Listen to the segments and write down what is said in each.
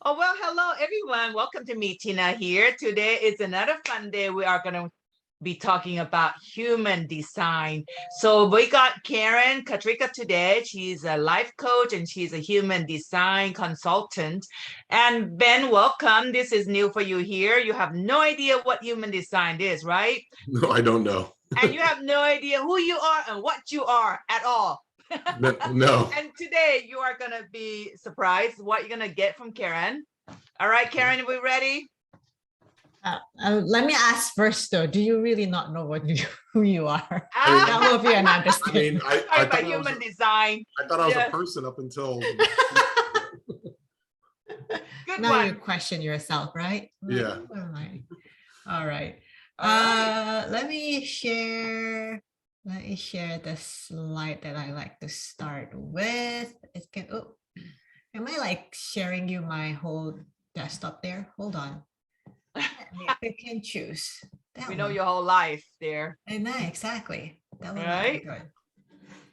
Oh, well, hello, everyone. Welcome to Meettina here. Today is another fun day. We are going to be talking about human design. So we got Karen Katrika today. She's a life coach and she's a human design consultant. And Ben, welcome. This is new for you here. You have no idea what human design is, right? No, I don't know. And you have no idea who you are and what you are at all. No. And today you are going to be surprised what you're going to get from Karen. All right, Karen, are we ready? Let me ask first, though. Do you really not know who you are? That will be an understatement. I thought human design. I thought I was a person up until. Good now one. you question yourself, right? Yeah. Who am I? All right. Let me share the slide that I like to start with. Am I like sharing you my whole desktop there? Hold on. Let me pick and choose. We know your whole life there. I know, exactly. That will not be good.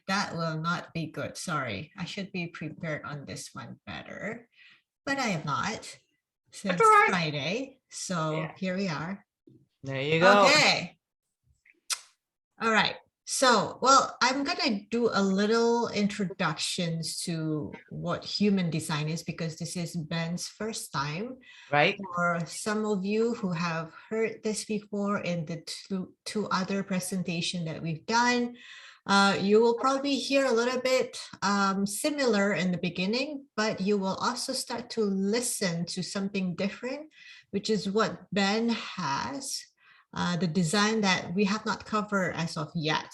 That will not be good. Sorry. I should be prepared on this one better. But I am not. Since Friday. So here we are. There you go. Okay. All right. So, well, I'm going to do a little introductions to what human design is because this is Ben's first time. Right. For some of you who have heard this before in the two other presentation that we've done, you will probably hear a little bit similar in the beginning, but you will also start to listen to something different, which is what Ben has. The design that we have not covered as of yet,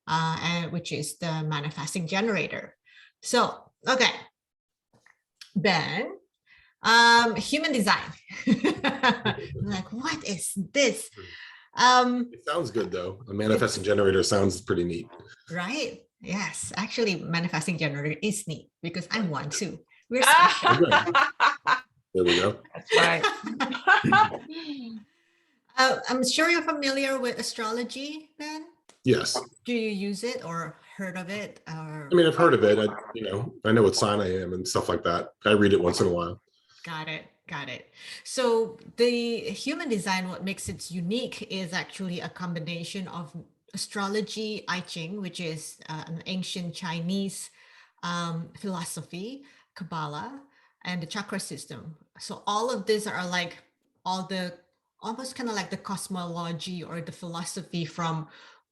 and which is the manifesting generator. So, okay, Ben, human design. Like, what is this? It sounds good though. A manifesting generator sounds pretty neat. Right? Yes, actually, manifesting generator is neat because I'm one too. We're special. There we go. That's right. I'm sure you're familiar with astrology, Ben. Yes. Do you use it or heard of it? Or... I mean, I've heard of it. I know what sign I am and stuff like that. I read it once in a while. Got it. So the human design, what makes it unique is actually a combination of astrology, I Ching, which is an ancient Chinese philosophy, kabalah, and the chakra system. So all of these are like almost kind of like the cosmology or the philosophy from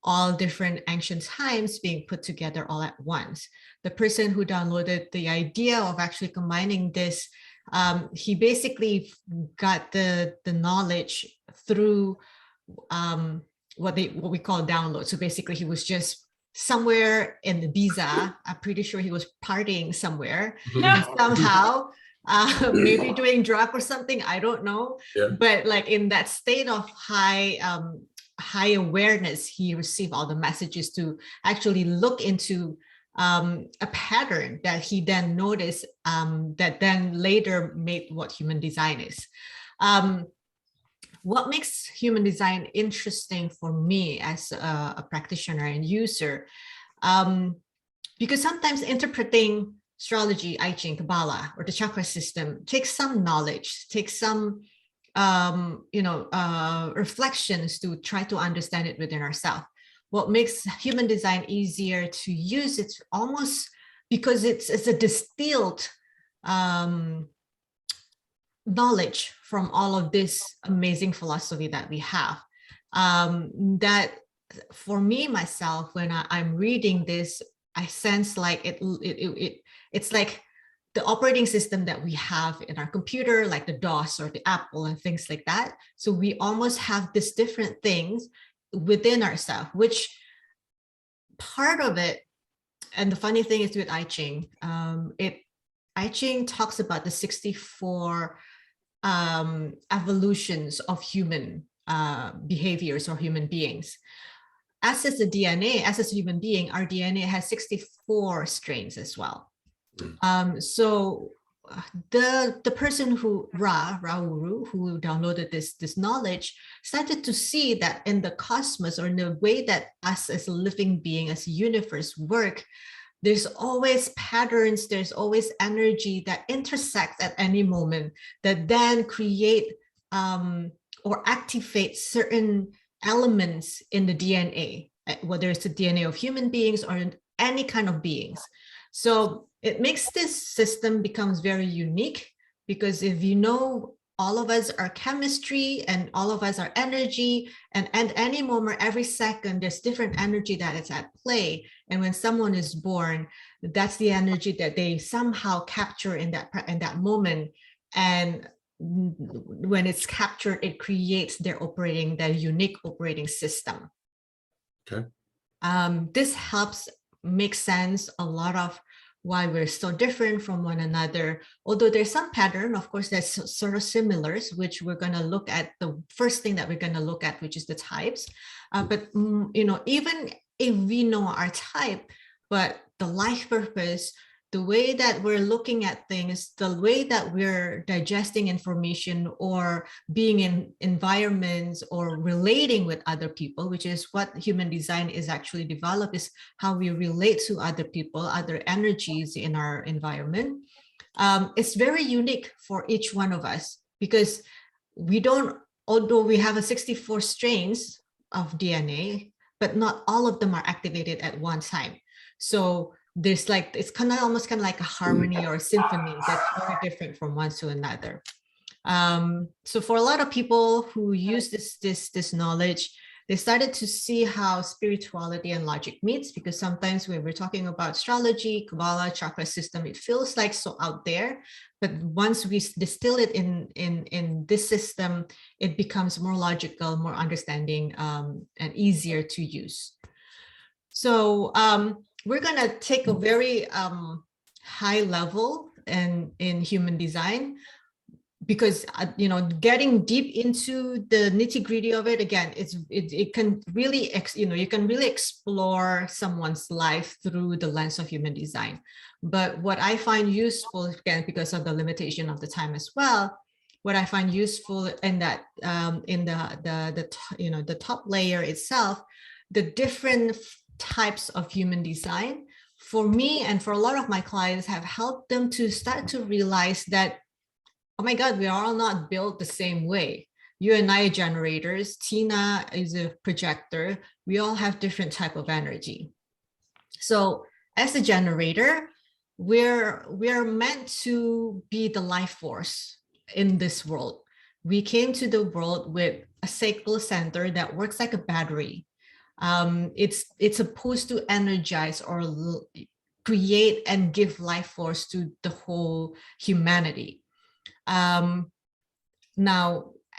all different ancient times being put together all at once. The person who downloaded the idea of actually combining this, he basically got the knowledge through what we call download. So basically he was just somewhere in the Ibiza. I'm pretty sure he was partying somewhere. Somehow, maybe doing drug or something, I don't know. Yeah. But like in that state of high awareness, he received all the messages to actually look into a pattern that he then noticed that then later made what human design is. What makes human design interesting for me as a practitioner and user, because sometimes interpreting astrology, I Ching, Kabbalah, or the chakra system takes some knowledge, takes some reflections to try to understand it within ourselves. What makes human design easier to use, it's almost because it's a distilled knowledge from all of this amazing philosophy that we have. That for me, myself, when I'm reading this, I sense like it's like the operating system that we have in our computer, like the DOS or the Apple and things like that. So we almost have these different things within ourselves, which part of it, and the funny thing is with I Ching, I Ching talks about the 64 evolutions of human behaviors or human beings. As is the DNA, as a human being, our DNA has 64 strains as well. So the person who Rauru, who downloaded this knowledge, started to see that in the cosmos, or in the way that us as a living being, as a universe work, there's always patterns, there's always energy that intersects at any moment that then create or activate certain elements in the DNA, whether it's the DNA of human beings or any kind of beings. So it makes this system becomes very unique, because if you know, all of us are chemistry and all of us are energy, and at any moment, every second, there's different energy that is at play. And when someone is born, that's the energy that they somehow capture in that moment. And when it's captured, it creates their unique operating system. Okay. This helps make sense a lot of why we're so different from one another. Although there's some pattern, of course, there's sort of similars, which we're going to look at. The first thing that we're going to look at, which is the types. But even if we know our type, but the life purpose, the way that we're looking at things, the way that we're digesting information or being in environments or relating with other people, which is what human design is actually developed, is how we relate to other people, other energies in our environment. It's very unique for each one of us, because although we have 64 strains of DNA, but not all of them are activated at one time. So there's it's almost like a harmony or a symphony that's very different from one to another. So for a lot of people who use this knowledge, they started to see how spirituality and logic meets, because sometimes when we're talking about astrology, kabalah, chakra system, it feels like so out there. But once we distill it in this system, it becomes more logical, more understanding, and easier to use. So we're going to take a very high level in human design, because getting deep into the nitty-gritty of it, again, it can really you can really explore someone's life through the lens of human design. But what I find useful, again, because of the limitation of the time as well, what I find useful in that in the top layer itself, the different types of human design, for me and for a lot of my clients, have helped them to start to realize that, oh my God, we are all not built the same way. You and I are generators. Tina is a projector. We all have different type of energy. So as a generator, we're meant to be the life force in this world. We came to the world with a sacral center that works like a battery. It's supposed to energize or create and give life force to the whole humanity. Now,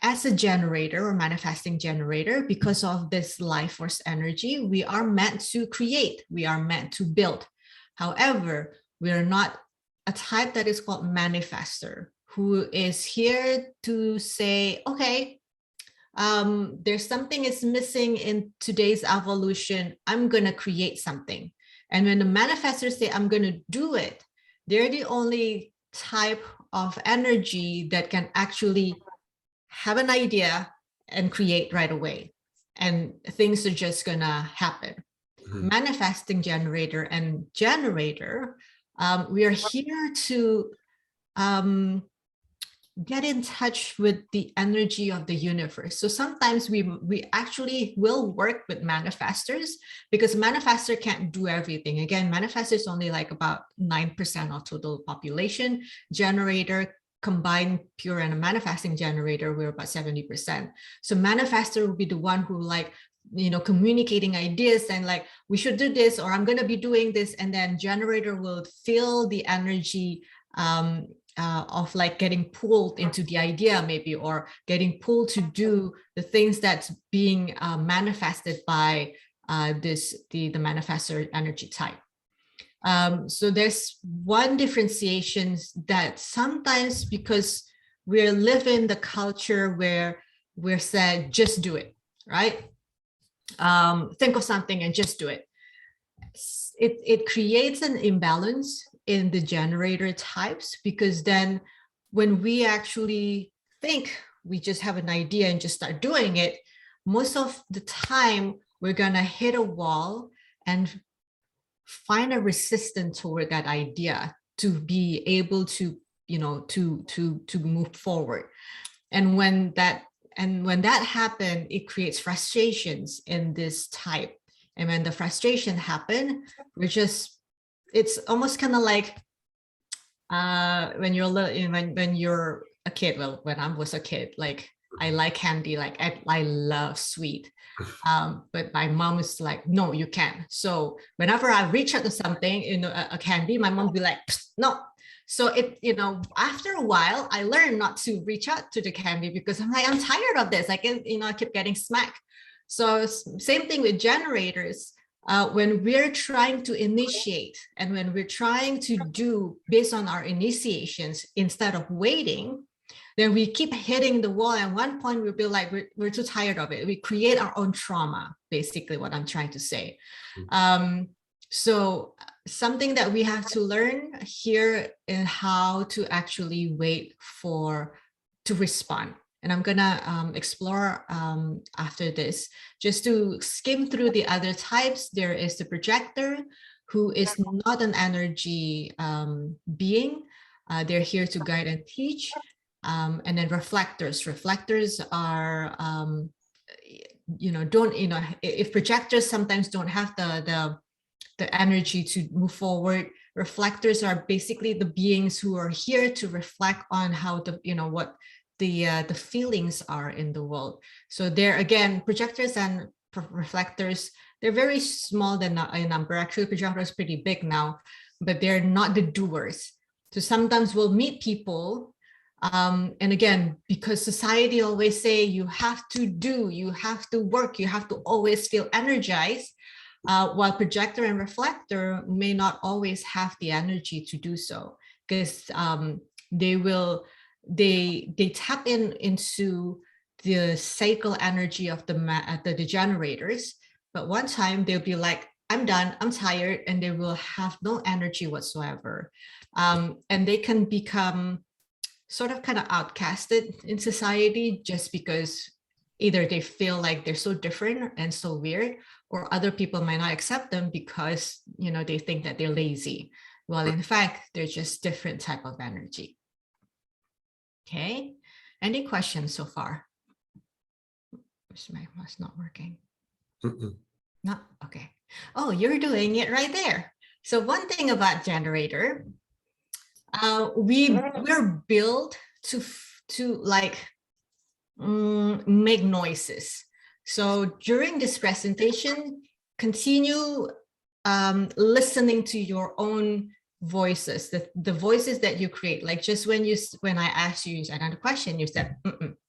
as a generator or manifesting generator, because of this life force energy, we are meant to create, we are meant to build. However, we are not a type that is called manifester, who is here to say, okay, there's something is missing in today's evolution. I'm going to create something. And when the manifestors say, I'm going to do it, they're the only type of energy that can actually have an idea and create right away. And things are just going to happen. Mm-hmm. Manifesting generator and generator, we are here to get in touch with the energy of the universe. So sometimes we actually will work with manifestors, because manifestor can't do everything. Again, manifestor is only like about 9% of total population. Generator, combined pure and a manifesting generator, we're about 70%. So manifestor will be the one who communicating ideas and like, we should do this, or I'm going to be doing this. And then generator will feel the energy of like getting pulled into the idea maybe, or getting pulled to do the things that's being manifested by the manifestor energy type. So there's one differentiation that sometimes, because we're living the culture where we're said, just do it, right? Think of something and just do it. It creates an imbalance in the generator types, because then when we actually think we just have an idea and just start doing it, most of the time we're going to hit a wall, and find a resistance toward that idea to be able to, to move forward. And when that happens, it creates frustrations in this type. And when the frustration happen, it's almost kind of like when you're when you're a kid. Well, when I was a kid, like I like candy, like I love sweet. But my mom is like, no, you can't. So whenever I reach out to something, a candy, my mom will be like, no. So after a while, I learned not to reach out to the candy because I'm like, I'm tired of this. I keep getting smacked. So same thing with generators. When we're trying to initiate and when we're trying to do based on our initiations instead of waiting, then we keep hitting the wall. At one point, we'll be like, we're too tired of it. We create our own trauma, basically what I'm trying to say. So something that we have to learn here is how to actually wait to respond. And I'm gonna explore after this, just to skim through the other types. There is the projector, who is not an energy being. They're here to guide and teach. And then reflectors. Reflectors are, if projectors sometimes don't have the energy to move forward, reflectors are basically the beings who are here to reflect on how what the feelings are in the world. So they're, again, projectors and reflectors, they're very small in number. Actually, projectors is pretty big now, but they're not the doers. So sometimes we'll meet people, and again, because society always say you have to do, you have to work, you have to always feel energized, while projector and reflector may not always have the energy to do so, because they tap into the cycle energy of the generators, but one time they'll be like, I'm done, I'm tired, and they will have no energy whatsoever. And they can become sort of kind of outcasted in society just because either they feel like they're so different and so weird, or other people might not accept them because, they think that they're lazy. Well, in fact, they're just different type of energy. Okay, any questions so far? My mouse not working. No, okay. Oh, you're doing it right there. So one thing about generator, we're built to like make noises. So during this presentation, continue listening to your own voices, the voices that you create. Like just when I asked you another question, you said the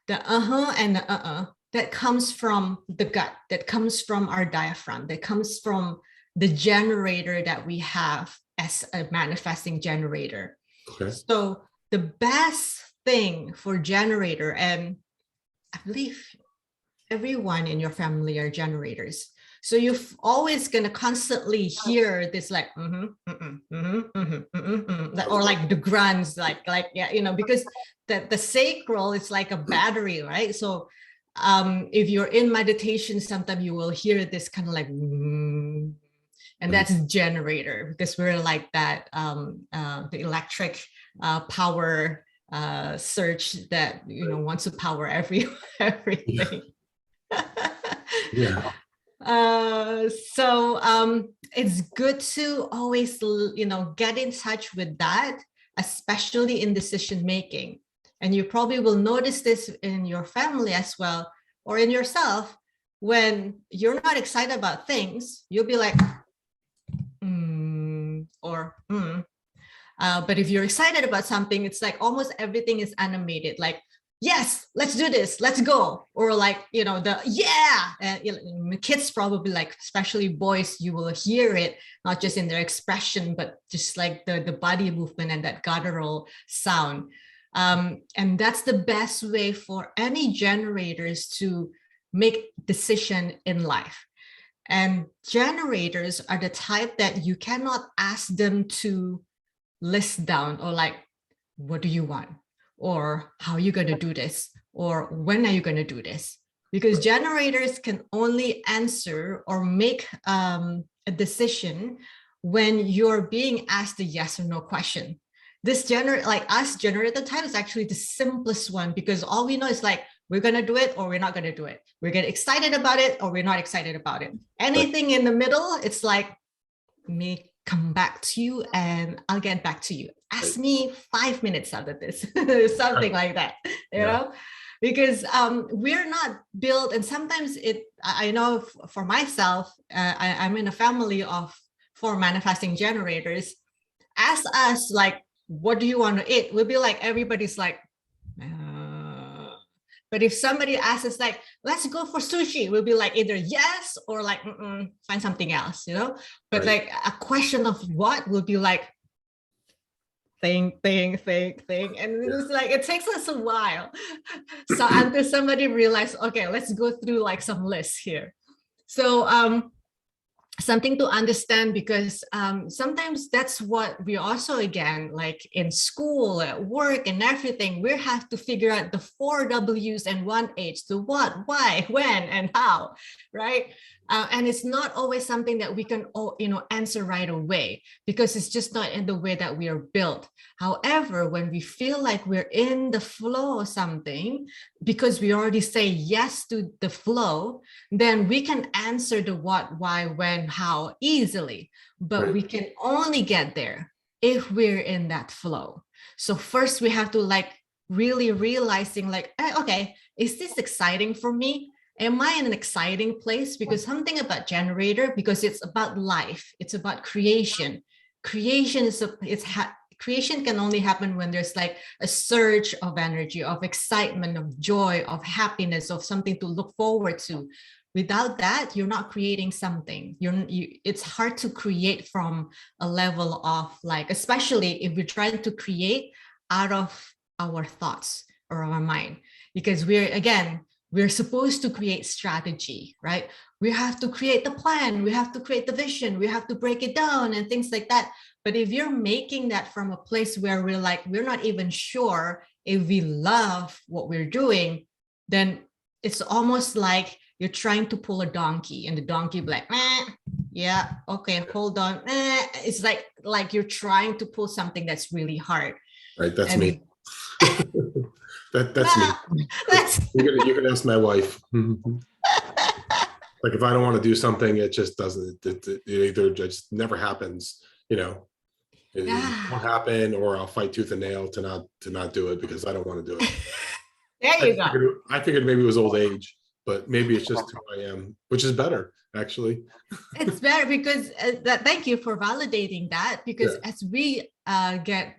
and the that comes from the gut, that comes from our diaphragm, that comes from the generator that we have as a manifesting generator. Okay. So the best thing for generator, and I believe everyone in your family are generators, so you're always going to constantly hear this like or like the grunts, like yeah, because the sacral is like a battery, right? So if you're in meditation, sometimes you will hear this kind of like, and that's generator, because we're like that the electric power surge that wants to power everything. Yeah. So it's good to always get in touch with that, especially in decision making. And you probably will notice this in your family as well, or in yourself. When you're not excited about things, you'll be like but if you're excited about something, it's like almost everything is animated, like, yes, let's do this, let's go. Or like, kids probably, like, especially boys, you will hear it, not just in their expression, but just like the body movement and that guttural sound. And that's the best way for any generators to make decision in life. And generators are the type that you cannot ask them to list down, or like, what do you want? Or how are you going to do this? Or when are you going to do this? because generators can only answer or make a decision when you're being asked a yes or no question. This generator type is actually the simplest one, because all we know is like, we're going to do it or we're not going to do it. We're getting excited about it or we're not excited about it. Anything in the middle, it's like, me come back to you and I'll get back to you. Ask me 5 minutes out of this, something like that, you know, because we're not built. And sometimes I know for myself, I'm in a family of 4 manifesting generators. Ask us like, what do you want to eat? We'll be like, everybody's like, but if somebody asks us like, let's go for sushi, we'll be like either yes or like, find something else, you know? But like a question of what will be like, think. And it's like, it takes us a while. So until somebody realizes, okay, let's go through like some lists here. So something to understand, because sometimes that's what we also, again, like in school, at work and everything, we have to figure out the 4 W's and 1 H, the what, why, when, and how, right? And it's not always something that we can, answer right away, because it's just not in the way that we are built. However, when we feel like we're in the flow of something, because we already say yes to the flow, then we can answer the what, why, when, how easily. But we can only get there if we're in that flow. So first we have to like really realizing like, okay, is this exciting for me? Am I in an exciting place? Because something about generator, because it's about life, it's about creation. Creation creation can only happen when there's like a surge of energy, of excitement, of joy, of happiness, of something to look forward to. Without that, you're not creating something. It's hard to create from a level of like, especially if we're trying to create out of our thoughts or our mind, because we're supposed to create strategy, right? We have to create the plan, we have to create the vision, we have to break it down and things like that. But if you're making that from a place where we're not even sure if we love what we're doing, then it's almost like you're trying to pull a donkey and the donkey be like, yeah, okay, hold on. It's like you're trying to pull something that's really hard. Right, that's me. That's me. You can ask my wife. Like if I don't want to do something, it just doesn't. It either just never happens. You know, it won't happen, or I'll fight tooth and nail to not do it because I don't want to do it. There you go. I figured maybe it was old age, but maybe it's just who I am, which is better actually. It's better because thank you for validating that, because as we get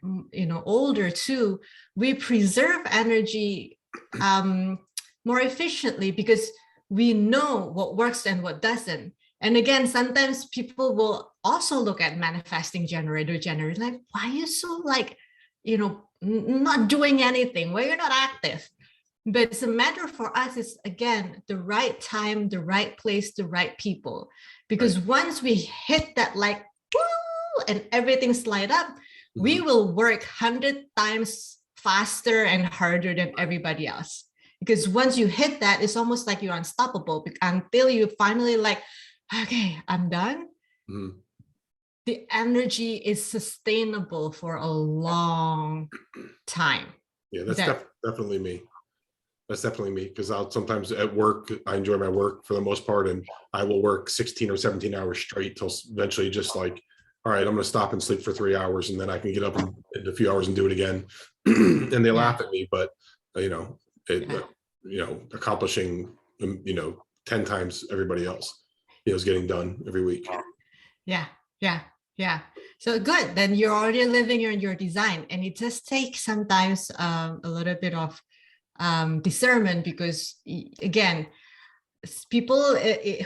older too, we preserve energy more efficiently because we know what works and what doesn't. And again, sometimes people will also look at manifesting generator like, why are you so like, not doing anything? Why you're not active? But it's a matter for us is, again, the right time, the right place, the right people. Because once we hit that like, woo, and everything's light up, we will work 100 times faster and harder than everybody else. Because once you hit that, it's almost like you're unstoppable until you finally like, okay, I'm done. The energy is sustainable for a long time. Yeah, that's definitely me. That's definitely me, because I'll sometimes at work, I enjoy my work for the most part, and I will work 16 or 17 hours straight till eventually just like, all right, I'm going to stop and sleep for 3 hours, and then I can get up in a few hours and do it again. And they laugh at me, but accomplishing 10 times everybody else, is getting done every week. Yeah. So good. Then you're already living in your design, and it just takes sometimes a little bit of discernment, because again, people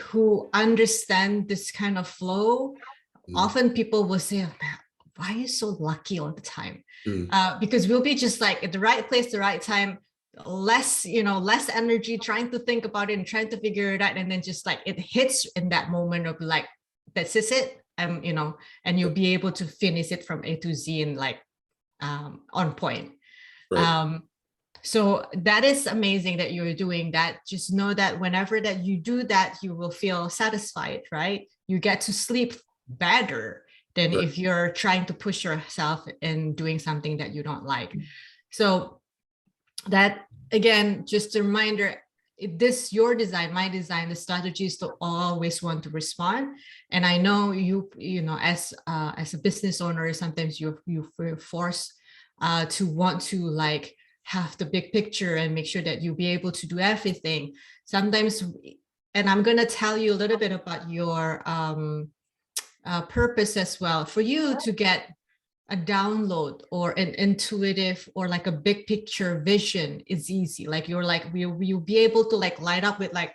who understand this kind of flow, often people will say, why are you so lucky all the time? Because we'll be just like at the right place, the right time, less energy trying to think about it and trying to figure it out, and then just like it hits in that moment of like, this is it, and you'll be able to finish it from A to Z and like on point. So that is amazing that you're doing that. Just know that whenever that you do that, you will feel satisfied, right? You get to sleep better than Right. if you're trying to push yourself and doing something that you don't like. So that, again, just a reminder, this your design, my design, the strategy is to always want to respond. And I know you know, as a business owner, sometimes you feel forced to want to like have the big picture and make sure that you'll be able to do everything sometimes. And I'm going to tell you a little bit about your purpose as well, for you to get a download or an intuitive or like a big picture vision is easy. Like you're like, you'll be able to like light up with like,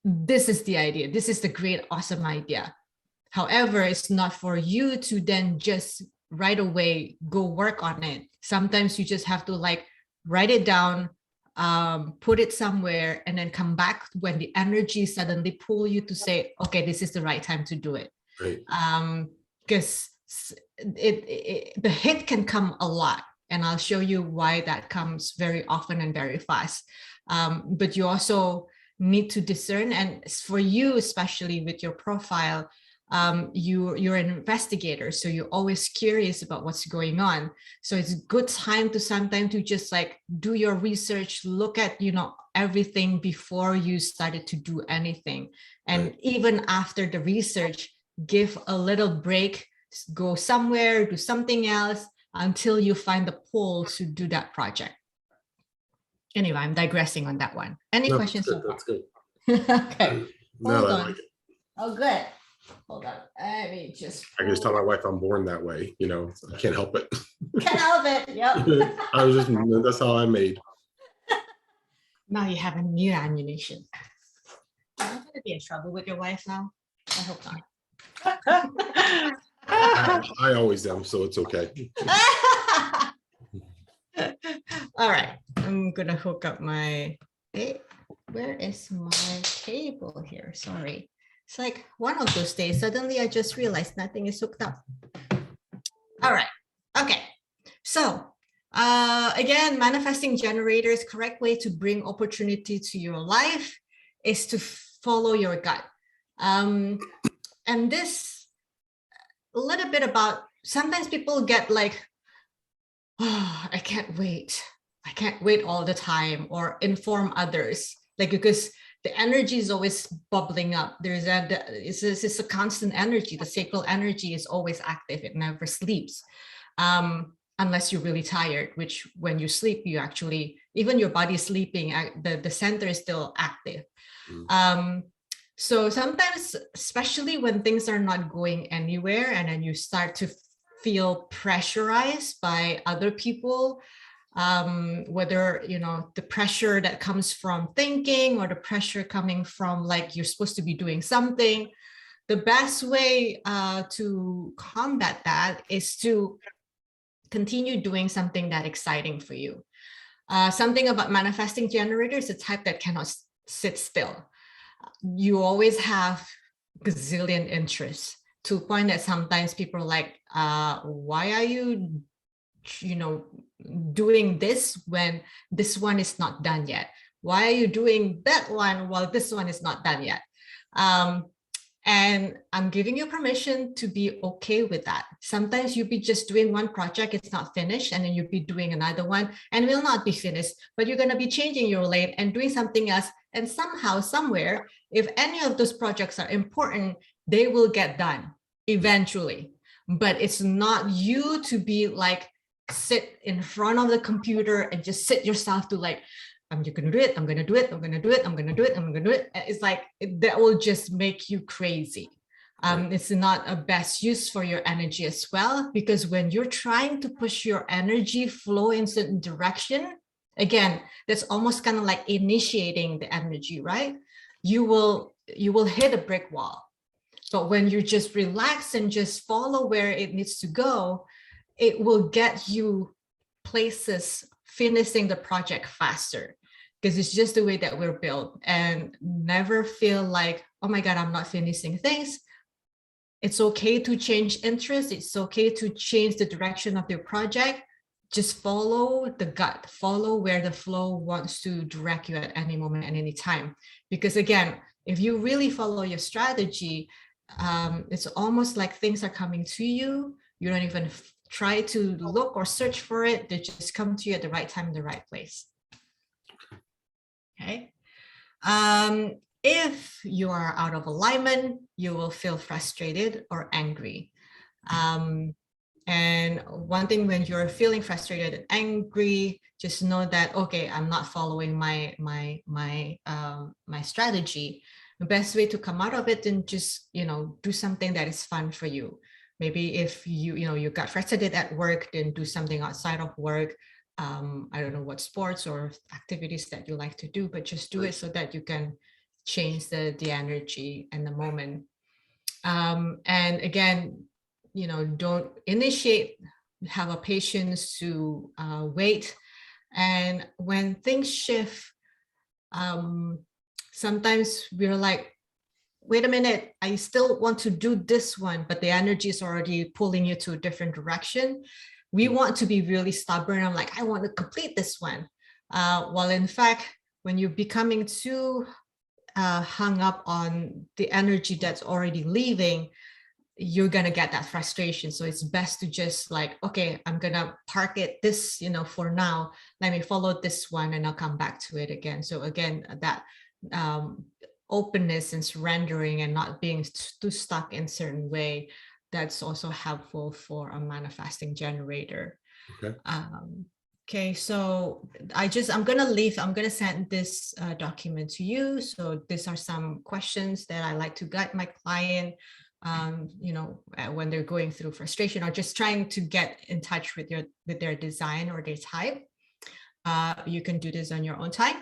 this is the idea, this is the great awesome idea. However, it's not for you to then just right away go work on it. Sometimes you just have to like write it down, put it somewhere, and then come back when the energy suddenly pull you to say, okay, this is the right time to do it. Right. Because the hit can come a lot, and I'll show you why that comes very often and very fast. But you also need to discern, and for you, especially with your profile, you're an investigator, so you're always curious about what's going on. So it's a good time to sometimes to just like do your research, look at, you know, everything before you started to do anything. And Right. even after the research, give a little break, go somewhere, do something else until you find the pull to do that project. Anyway, I'm digressing on that one. Any No, questions so far? that's good. Okay. No, Hold I on. like it. Oh, good. Hold on. Let me just. I can just tell my wife I'm born that way. You know, I can't help it. Can't help it. Yep. I was just, that's how I'm made. Now you have a new ammunition. Are you going to be in trouble with your wife now? I hope not. I always am, so it's okay. All right. I'm going to hook up my. Hey, where is my cable here? Sorry. It's like one of those days. Suddenly I just realized nothing is hooked up. All right. Okay. So again, manifesting generators, correct way to bring opportunity to your life is to follow your gut. And this, a little bit about, sometimes people get like, oh, I can't wait. I can't wait all the time, or inform others, like, because the energy is always bubbling up. There's it's a constant energy. The sacral energy is always active. It never sleeps. Unless you're really tired, which when you sleep, you actually, even your body is sleeping, the center is still active. So sometimes, especially when things are not going anywhere, and then you start to feel pressurized by other people, whether, you know, the pressure that comes from thinking or the pressure coming from like you're supposed to be doing something, the best way to combat that is to continue doing something that exciting for you. Something about manifesting generators, the type that cannot sit still. You always have gazillion interests, to a point that sometimes people are like, why are you, you know, doing this when this one is not done yet? Why are you doing that one while this one is not done yet? And I'm giving you permission to be okay with that. Sometimes you'll be just doing one project, it's not finished, and then you'll be doing another one and will not be finished, but you're going to be changing your lane and doing something else. And somehow, somewhere, if any of those projects are important, they will get done eventually. But it's not you to be like, sit in front of the computer and just sit yourself to like, I'm just going to do it. I'm going to do it. I'm going to do it. I'm going to do it. I'm going to do it. It's like, that will just make you crazy. It's not a best use for your energy as well, because when you're trying to push your energy flow in certain direction, again, that's almost kind of like initiating the energy, right? You will hit a brick wall. But when you just relax and just follow where it needs to go, it will get you places, finishing the project faster, because it's just the way that we're built. And never feel like, oh my God, I'm not finishing things. It's okay to change interest. It's okay to change the direction of your project. just follow the gut, follow where the flow wants to direct you at any moment, at any time. Because again, if you really follow your strategy, it's almost like things are coming to you. You don't even try to look or search for it. They just come to you at the right time in the right place. Okay. If you are out of alignment, you will feel frustrated or angry. And one thing, when you're feeling frustrated and angry, just know that, okay, I'm not following my strategy. The best way to come out of it, then just, do something that is fun for you. Maybe if you got frustrated at work, then do something outside of work. I don't know what sports or activities that you like to do, but just do it so that you can change the energy and the moment. And again, don't initiate, have a patience to wait. And when things shift, sometimes we're like, wait a minute, I still want to do this one, but the energy is already pulling you to a different direction. We want to be really stubborn. I'm like, I want to complete this one. While in fact, when you're becoming too hung up on the energy that's already leaving, you're going to get that frustration. So it's best to just like, okay, I'm going to park it this, for now, let me follow this one and I'll come back to it again. So again, that openness and surrendering and not being too stuck in a certain way, that's also helpful for a manifesting generator. Okay. Okay, so I'm going to send this document to you. So these are some questions that I like to guide my client, when they're going through frustration or just trying to get in touch with their design or their type. You can do this on your own time.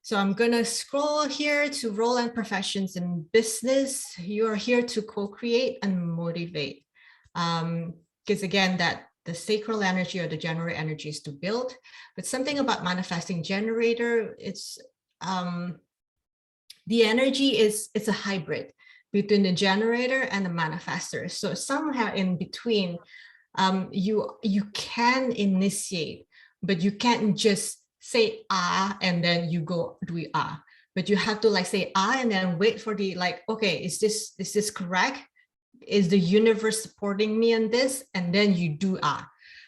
So I'm going to scroll here to role and professions in business. You are here to co-create and motivate. Because again, that the sacral energy or the generator energy is to build, but something about manifesting generator, it's the energy it's a hybrid between the generator and the manifester. So somehow in between, you can initiate, but you can't just say and then you go do but you have to like say and then wait for the okay, is this correct? Is the universe supporting me on this? And then you do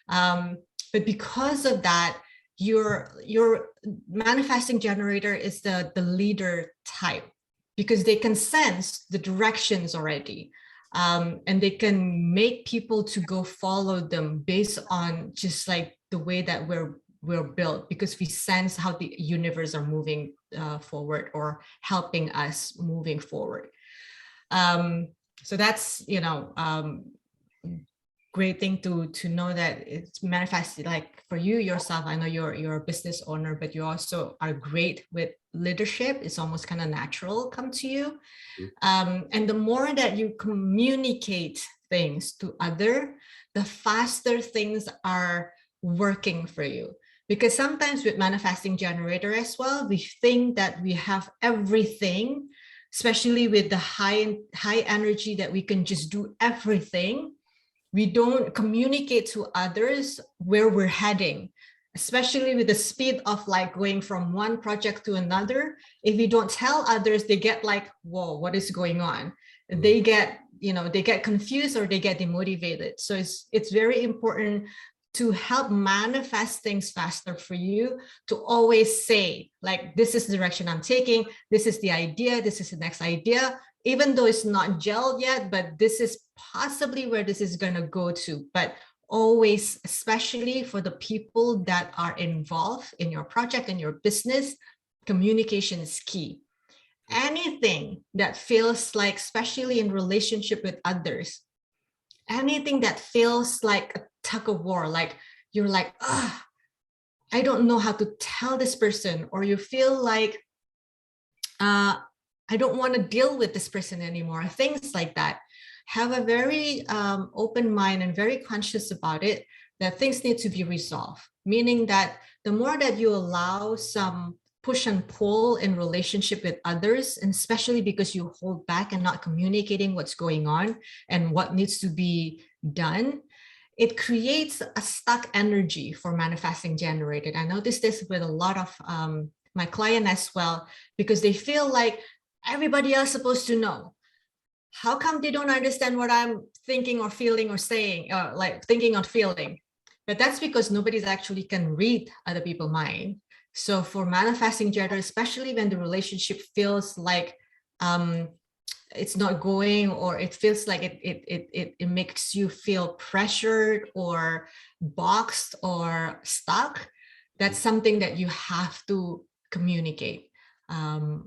but because of that, your manifesting generator is the leader type, because they can sense the directions already, and they can make people to go follow them based on just like the way that we're built, because we sense how the universe are moving forward or helping us moving forward. So that's, great thing to know that it's manifested. Like for you yourself, I know you're a business owner, but you also are great with leadership. It's almost kind of natural come to you. And the more that you communicate things to other, the faster things are working for you. Because sometimes with manifesting generator as well, we think that we have everything, especially with the high energy, that we can just do everything. We don't communicate to others where we're heading, especially with the speed of like going from one project to another. If you don't tell others, they get like, whoa, what is going on? They get, they get confused or they get demotivated. So it's very important to help manifest things faster for you to always say, like, this is the direction I'm taking. This is the idea. This is the next idea, even though it's not gelled yet, but this is possibly where this is going to go to. But always, especially for the people that are involved in your project and your business, communication is key. Anything that feels like, especially in relationship with others, anything that feels like a tug of war, like you're like, I don't know how to tell this person, or you feel like, I don't want to deal with this person anymore, things like that. Have a very open mind and very conscious about it, that things need to be resolved. Meaning that the more that you allow some push and pull in relationship with others, and especially because you hold back and not communicating what's going on and what needs to be done, it creates a stuck energy for manifesting generated. I noticed this with a lot of my client as well, because they feel like everybody else is supposed to know. How come they don't understand what I'm thinking or feeling or saying, like thinking or feeling? But that's because nobody's actually can read other people's mind. So for manifesting generator, especially when the relationship feels like it's not going, or it feels like it makes you feel pressured or boxed or stuck, that's something that you have to communicate,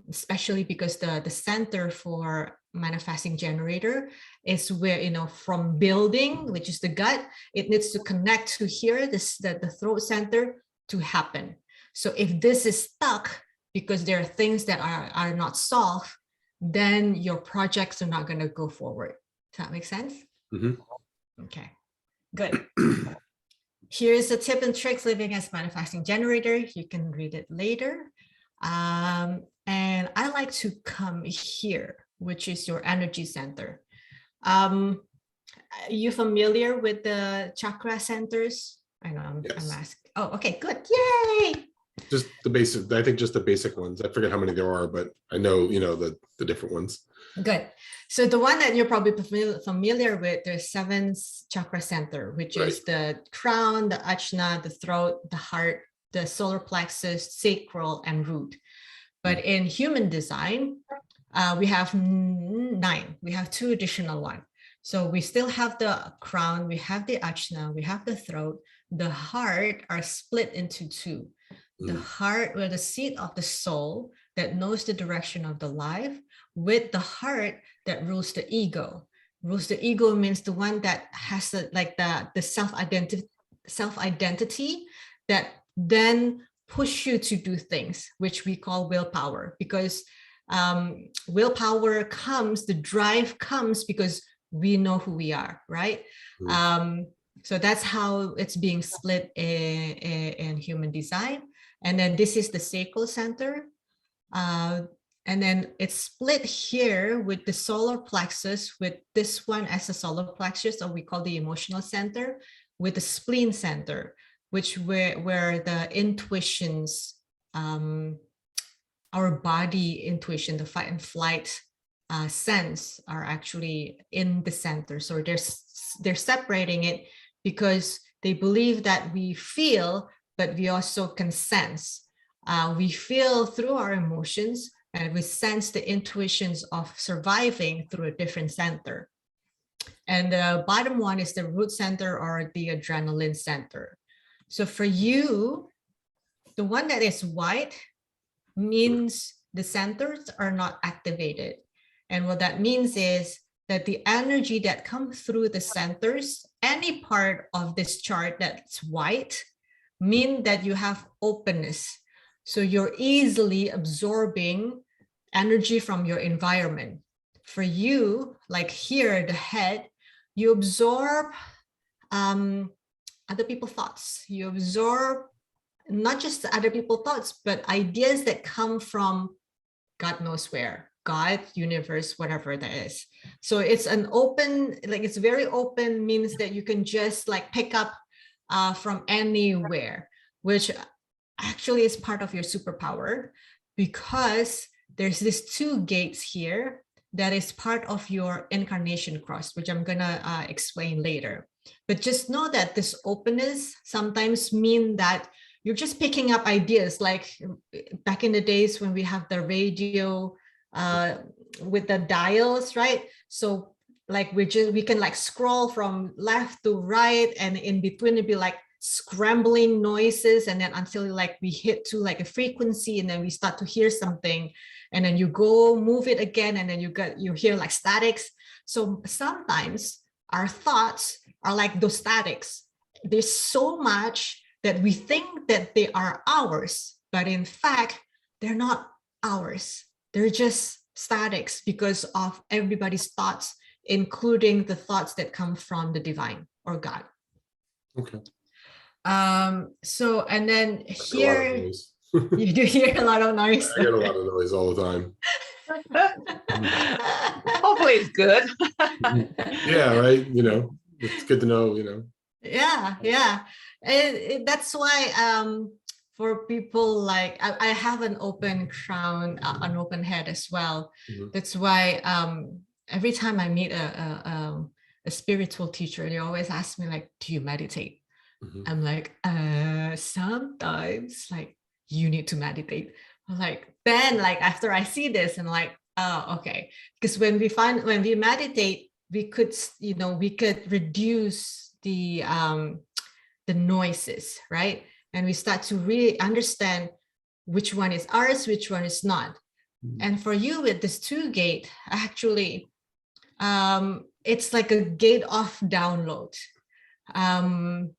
especially because the center for manifesting generator is where, you know, from building, which is the gut, it needs to connect to here, the throat center to happen. So if this is stuck because there are things that are not solved, then your projects are not going to go forward. Does that make sense? Mm-hmm. Okay, good. Here's the tip and tricks living as manifesting generator. You can read it later. And I like to come here, which is your energy center. Are you familiar with the chakra centers? I know Yes. I'm asking. Oh, okay, good. Yay. Just the basic, I think just the basic ones. I forget how many there are, but I know, you know, the different ones. Good. So the one that you're probably familiar with, there's 7 chakra center, which is the crown, the ajna, the throat, the heart, the solar plexus, sacral, and root. But in human design, we have 9. We have 2 additional ones. So we still have the crown, we have the ajna, we have the throat. The heart are split into 2. The heart, where the seat of the soul that knows the direction of the life, with the heart that rules the ego. Rules the ego means the one that has the self-identity that then push you to do things, which we call willpower. Because willpower comes, the drive comes because we know who we are, right? So that's how it's being split in human design. And then this is the sacral center. And then it's split here with the solar plexus, with this one as a solar plexus, or we call the emotional center, with the spleen center, which where the intuitions, our body intuition, the fight and flight sense are actually in the center. So they're separating it because they believe that we feel, but we also can sense. We feel through our emotions, and we sense the intuitions of surviving through a different center. And the bottom one is the root center, or the adrenaline center. So for you, the one that is white means the centers are not activated. And what that means is that the energy that comes through the centers, any part of this chart that's white, mean that you have openness. So you're easily absorbing energy from your environment. For you, like here, the head, you absorb other people's thoughts. You absorb not just other people's thoughts, but ideas that come from God knows where, God, universe, whatever that is. So it's an open, like it's very open, means that you can just like pick up from anywhere, which actually is part of your superpower, because there's these 2 gates here that is part of your incarnation cross, which I'm gonna explain later. But just know that this openness sometimes mean that you're just picking up ideas, like back in the days when we have the radio with the dials, right? So like we can like scroll from left to right, and in between it'd be like scrambling noises, and then until like we hit to like a frequency, and then we start to hear something, and then you go move it again, and then you hear like statics. So sometimes our thoughts are like those statics. There's so much that we think that they are ours, but in fact they're not ours. They're just statics because of everybody's thoughts, including the thoughts that come from the divine or God. Okay. So, and then here you do hear a lot of noise. I get a lot of noise all the time. Hopefully it's good. Yeah, right. You know, it's good to know, you know. Yeah. That's why for people like I have an open crown, an open head as well. Mhm. That's why every time I meet a spiritual teacher, they always ask me like, do you meditate? Mhm. I'm like, sometimes like you need to meditate. I'm like, then like after I see this and like, oh, okay. Because when we meditate, we could, we could reduce the noises, right? And we start to really understand which one is ours, which one is not. Mhm. And for you with this 2 gate, actually, it's like a gate of download.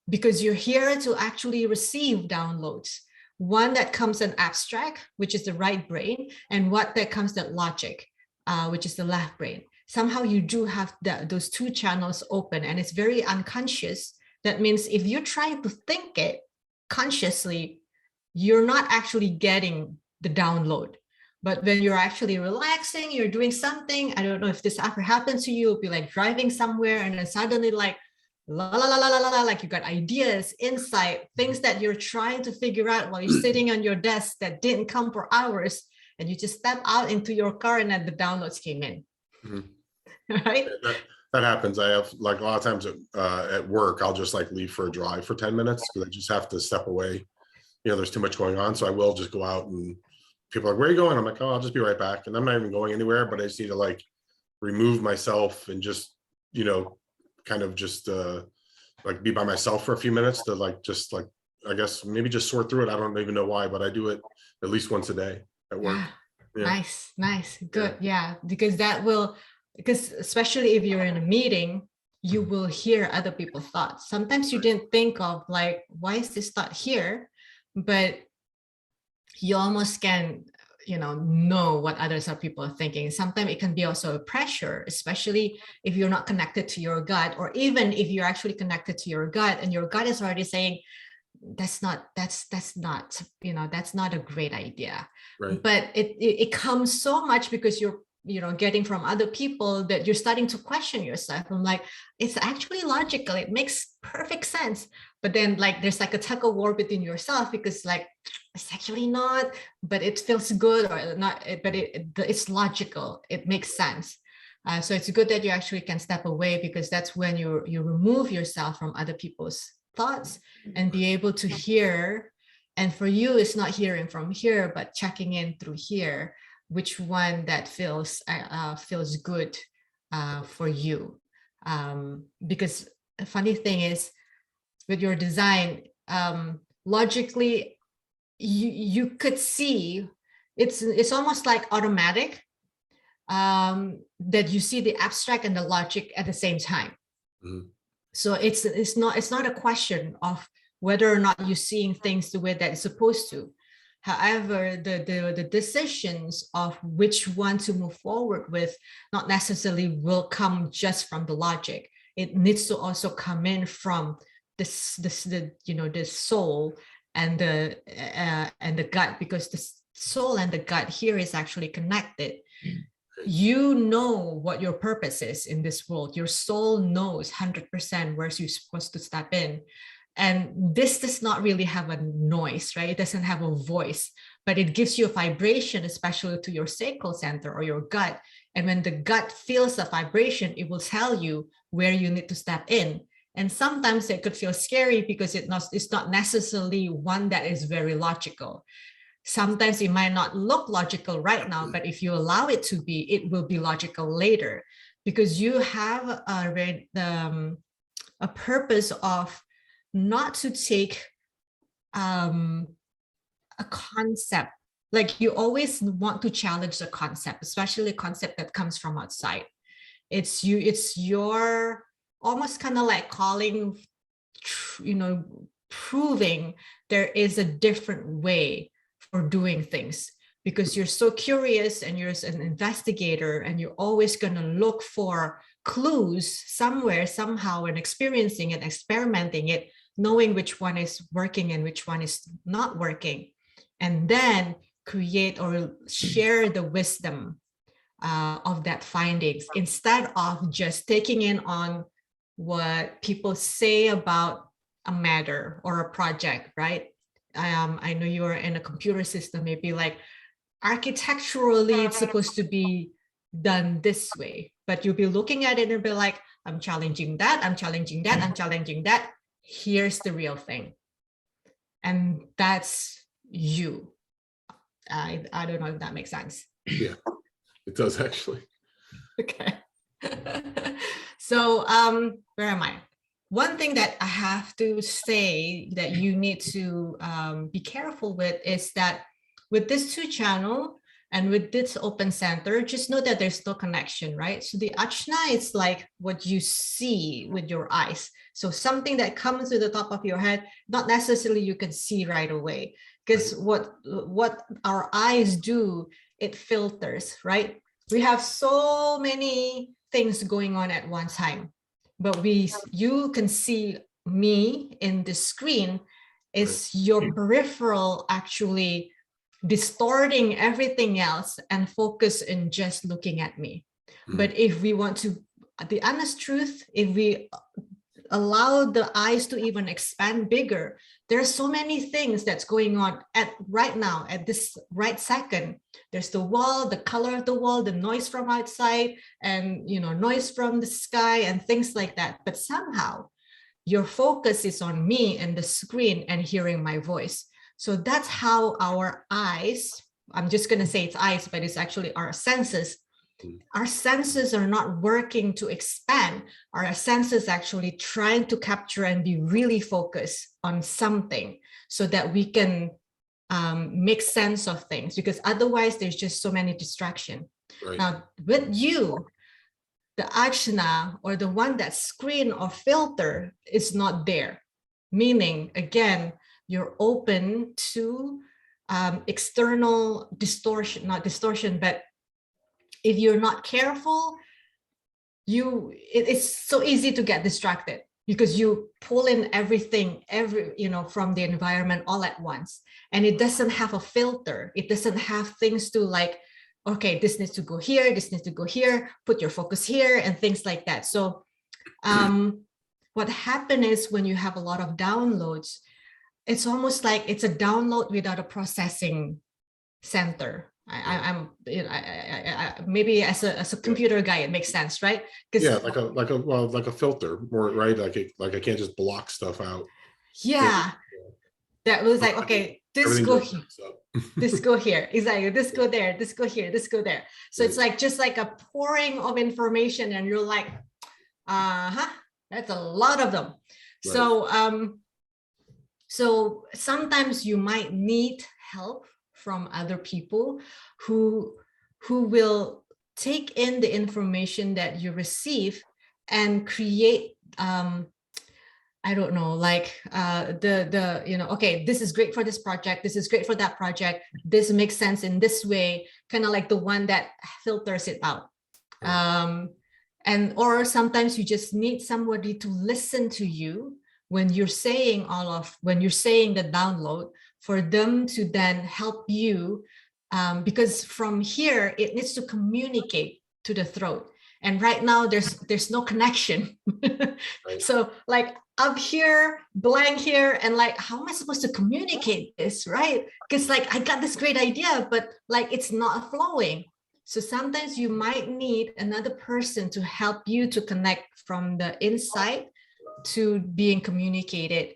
Because you're here to actually receive downloads. One that comes in abstract, which is the right brain, and what that comes that logic, which is the left brain. Somehow you do have those 2 channels open, and it's very unconscious. That means if you try to think it consciously, you're not actually getting the download. But when you're actually relaxing, you're doing something, I don't know if this ever happened to you, you'll be like driving somewhere and then suddenly like, la la la la la la, like you got ideas, insight, things that you're trying to figure out while you're sitting on your desk that didn't come for hours, and you just step out into your car and then the downloads came in. Mhm. Right? That happens. I have like a lot of times at work, I'll just like leave for a drive for 10 minutes because I just have to step away. There's too much going on. So I will just go out, and people are like, where are you going? I'm like, oh, I'll just be right back. And I'm not even going anywhere, but I just need to like remove myself and just, kind of just like be by myself for a few minutes to like, just like, I guess maybe just sort through it. I don't even know why, but I do it at least once a day at work. Yeah. Nice. Good. Yeah. Because especially if you're in a meeting, you will hear other people's thoughts. Sometimes you didn't think of like, why is this thought here? But you almost can, know what others are people are thinking. Sometimes it can be also a pressure, especially if you're not connected to your gut, or even if you're actually connected to your gut and your gut is already saying, that's not a great idea. Right. But it comes so much because you're getting from other people that you're starting to question yourself. I'm like, it's actually logical, it makes perfect sense, but then like there's like a tug of war within yourself because like it's actually not, but it feels good, or not, but it's logical, it makes sense. So it's good that you actually can step away, because that's when you remove yourself from other people's thoughts and be able to hear. And for you, it's not hearing from here, but checking in through here, which one that feels good for you. Because the funny thing is, with your design, logically, you could see it's almost like automatic, that you see the abstract and the logic at the same time. Mhm. So it's not a question of whether or not you're seeing things the way that it's supposed to. However, the decisions of which one to move forward with not necessarily will come just from the logic. It needs to also come in from the soul and the gut, because the soul and the gut here is actually connected. You know what your purpose is in this world. Your soul knows 100% where you're supposed to step in. And this does not really have a noise, right? It doesn't have a voice, but it gives you a vibration, especially to your sacral center or your gut. And when the gut feels a vibration, it will tell you where you need to step in. And sometimes it could feel scary because it's not necessarily one that is very logical. Sometimes it might not look logical right now, but if you allow it to be, it will be logical later, because you have a purpose of not to take a concept. Like you always want to challenge the concept, especially a concept that comes from outside. It's your almost kind of like calling, proving there is a different way for doing things, because you're so curious and you're an investigator, and you're always going to look for clues somewhere, somehow, and experiencing it, experimenting it, knowing which one is working and which one is not working, and then create or share the wisdom of that findings, instead of just taking in on what people say about a matter or a project, right? I know you are in a computer system, maybe like architecturally it's supposed to be done this way, but you'll be looking at it and be like, I'm challenging that, I'm challenging that, I'm challenging that. Here's the real thing. And that's you. I don't know if that makes sense. Yeah, it does actually. Okay. So where am I? One thing that I have to say that you need to be careful with is that with this 2 channel and with this open center, just know that there's no connection, right? So the ajna is like what you see with your eyes. So something that comes to the top of your head, not necessarily you can see right away, because what our eyes do, it filters, right? We have so many things going on at one time, but you can see me in the screen. Is your peripheral actually distorting everything else and focus in just looking at me? But if we want to, the honest truth, if we allow the eyes to even expand bigger, there are so many things that's going on at right now, at this right second. There's the wall, the color of the wall, the noise from outside, and noise from the sky and things like that. But somehow your focus is on me and the screen and hearing my voice. So that's how our eyes, I'm just going to say it's eyes, but it's actually our senses. Our senses are not working to expand. Our senses actually trying to capture and be really focused on something so that we can make sense of things, because otherwise there's just so many distractions. Right. Now with you, the ajna, or the one that screen or filter, is not there. Meaning, again, you're open to external distortion, not distortion, but if you're not careful, it's so easy to get distracted because you pull in everything, from the environment all at once. And it doesn't have a filter. It doesn't have things to like, okay, this needs to go here, this needs to go here, put your focus here, and things like that. So what happens is when you have a lot of downloads, it's almost like it's a download without a processing center. I'm maybe as a computer guy, it makes sense, right? Yeah, like a filter, more right? Like I can't just block stuff out. Yeah, that was like, okay, this go here, this go here, exactly, this go there, this go here, this go there. So it's like just like a pouring of information, and you're like, that's a lot of them. Right. So sometimes you might need help from other people who will take in the information that you receive and create I don't know, like okay, this is great for this project, this is great for that project, this makes sense in this way, kind of like the one that filters it out. Or sometimes you just need somebody to listen to you when you're saying the download, for them to then help you, because from here it needs to communicate to the throat, and right now there's no connection. Right. So like up here, blank here, and like, how am I supposed to communicate this, right? Because like I got this great idea, but like it's not flowing. So sometimes you might need another person to help you to connect from the inside to being communicated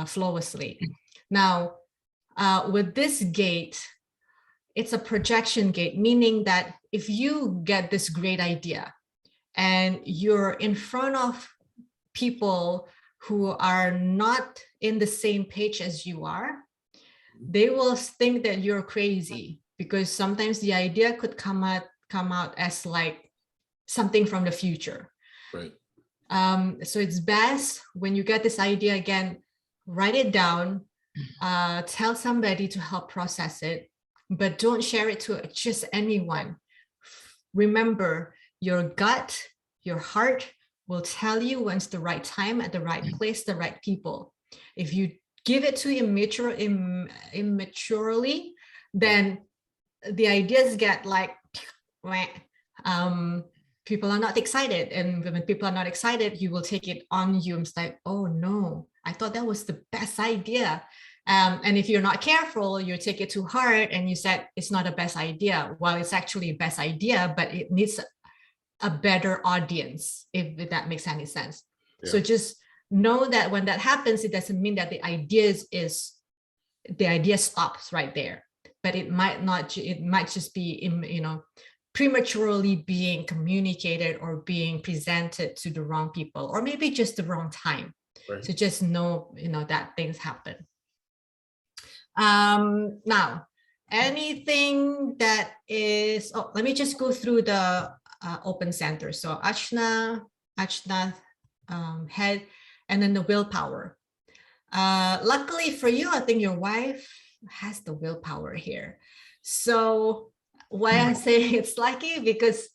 flawlessly. Now, with this gate, it's a projection gate, meaning that if you get this great idea and you're in front of people who are not in the same page as you are, they will think that you're crazy, because sometimes the idea could come out as like something from the future. Right. So it's best when you get this idea, again, write it down, tell somebody to help process it, but don't share it to just anyone. Remember, your gut, your heart will tell you when it's the right time, at the right place, the right people. If you give it to immaturely, then the ideas get like, people are not excited. And when people are not excited, you will take it on you. It's like, oh no, I thought that was the best idea. And if you're not careful, you take it too hard and you said it's not a best idea. Well, it's actually a best idea, but it needs a better audience, if that makes any sense. Yeah. So just know that when that happens, it doesn't mean that the idea stops right there, but it might not, it might just be, you know, prematurely being communicated or being presented to the wrong people, or maybe just the wrong time. Right. So just know, you know, that things happen. Now, anything that is, oh, let me just go through the open center. So Ajna, head, and then the willpower. Luckily for you, I think your wife has the willpower here. So why I say it's lucky, because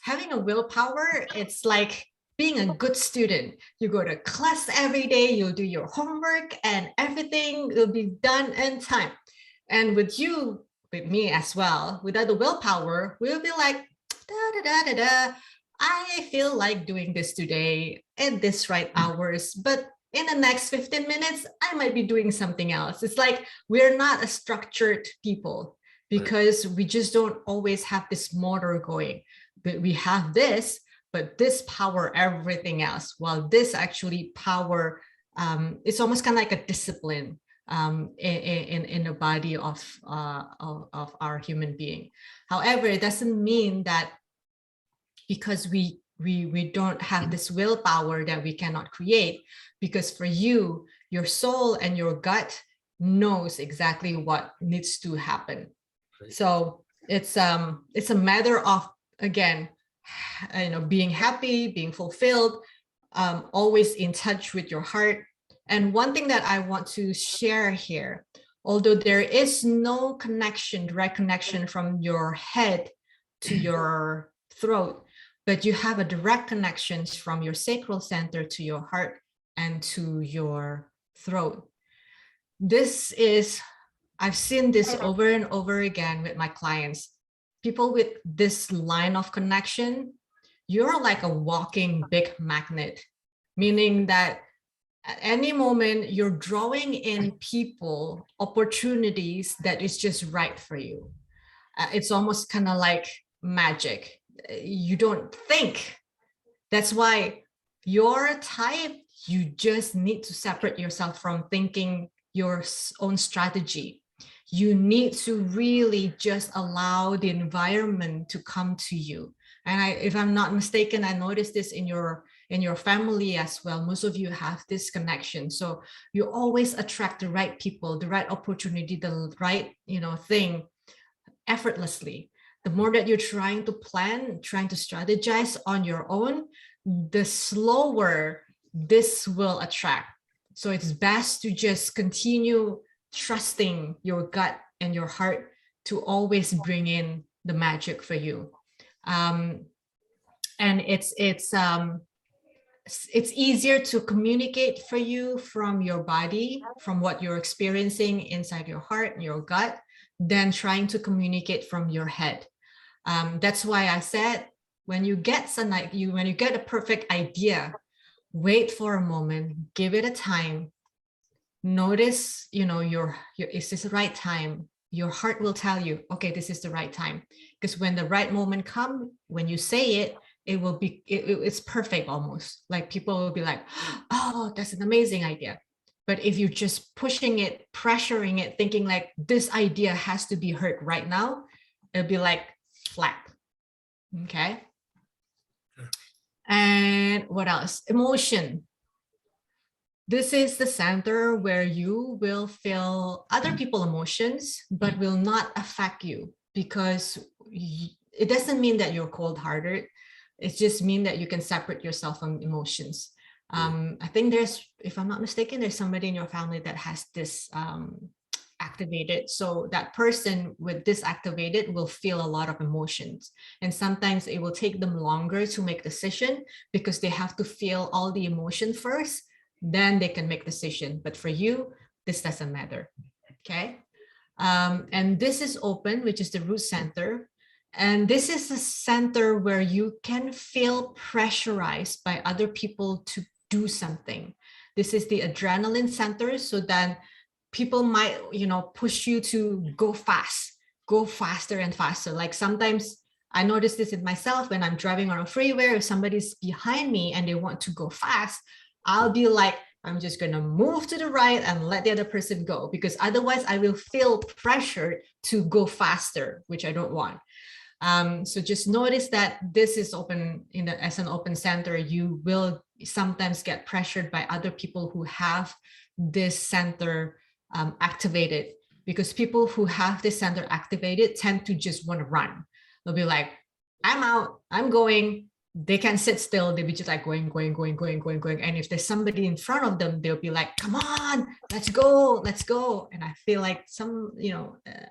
having a willpower, it's like being a good student. You go to class every day, you'll do your homework, and everything will be done in time. And with you, with me as well, without the willpower, we'll be like, I feel like doing this today at this right hours, but in the next 15 minutes, I might be doing something else. It's like we're not a structured people, because we just don't always have this motor going. But we have this, but this power everything else, while this actually power, it's almost kind of like a discipline in the body of our human being. However, it doesn't mean that because we don't have this willpower that we cannot create, because for you, your soul and your gut knows exactly what needs to happen. So it's a matter of, again, you know, being happy, being fulfilled, always in touch with your heart. And one thing that I want to share here, although there is no connection, direct connection from your head to your throat, but you have a direct connection from your sacral center to your heart and to your throat. This is, I've seen this over and over again with my clients. People with this line of connection, you're like a walking big magnet, meaning that at any moment you're drawing in people, opportunities that is just right for you. It's almost kind of like magic. You don't think. That's why your type, you just need to separate yourself from thinking your own strategy. You need to really just allow the environment to come to you. And if I'm not mistaken, I noticed this in your family as well. Most of you have this connection. So you always attract the right people, the right opportunity, the right, you know, thing effortlessly. The more that you're trying to plan, trying to strategize on your own, the slower this will attract. So it's best to just continue trusting your gut and your heart to always bring in the magic for you. And it's easier to communicate for you from your body, from what you're experiencing inside your heart and your gut, than trying to communicate from your head. That's why I said, when you get a perfect idea, wait for a moment, give it a time. Notice, you know, is this the right time? Your heart will tell you, okay, this is the right time. Because when the right moment comes, when you say it, it will be, it's perfect almost. Like people will be like, oh, that's an amazing idea. But if you're just pushing it, pressuring it, thinking like this idea has to be heard right now, it'll be like flat. Okay. And what else? Emotion. This is the center where you will feel other people's emotions, but will not affect you, because it doesn't mean that you're cold-hearted. It just means that you can separate yourself from emotions. I think there's, if I'm not mistaken, there's somebody in your family that has this activated. So that person with this activated will feel a lot of emotions. And sometimes it will take them longer to make decision because they have to feel all the emotion first, then they can make decision. But for you, this doesn't matter. Okay. And this is open, which is the root center. And this is a center where you can feel pressurized by other people to do something. This is the adrenaline center. So then people might, push you to go fast, go faster and faster. Like sometimes I notice this in myself when I'm driving on a freeway, if somebody's behind me and they want to go fast, I'll be like, I'm just going to move to the right and let the other person go, because otherwise I will feel pressured to go faster, which I don't want. So just notice that this is open as an open center. You will sometimes get pressured by other people who have this center activated, because people who have this center activated tend to just want to run. They'll be like, I'm out, I'm going. They can't sit still. They'll be just like going. And if there's somebody in front of them, they'll be like, come on, let's go. And I feel like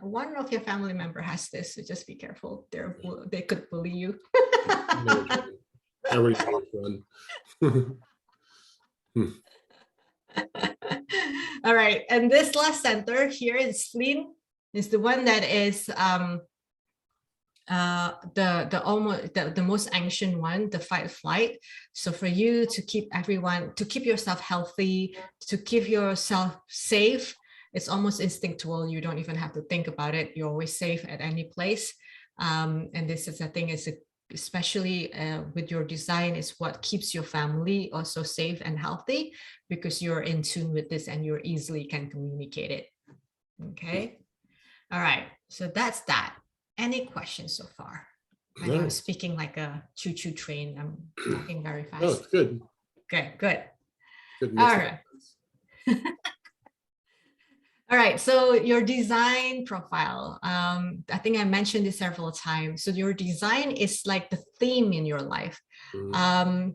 one of your family member has this, so just be careful. They could bully you. Everybody's fun. All right. And this last center here is spleen, is the one that is the most ancient one, the fight flight. So for you to keep yourself healthy, to keep yourself safe, it's almost instinctual. You don't even have to think about it. You're always safe at any place. And this is the thing, especially with your design, is what keeps your family also safe and healthy, because you're in tune with this and you easily can communicate it. Okay. All right. So that's that. Any questions so far? I know I'm speaking like a choo-choo train. I'm talking very fast. Oh, it's good. Okay, good. Good. All right. All right. So your design profile. I think I mentioned this several times. So your design is like the theme in your life. Mm-hmm.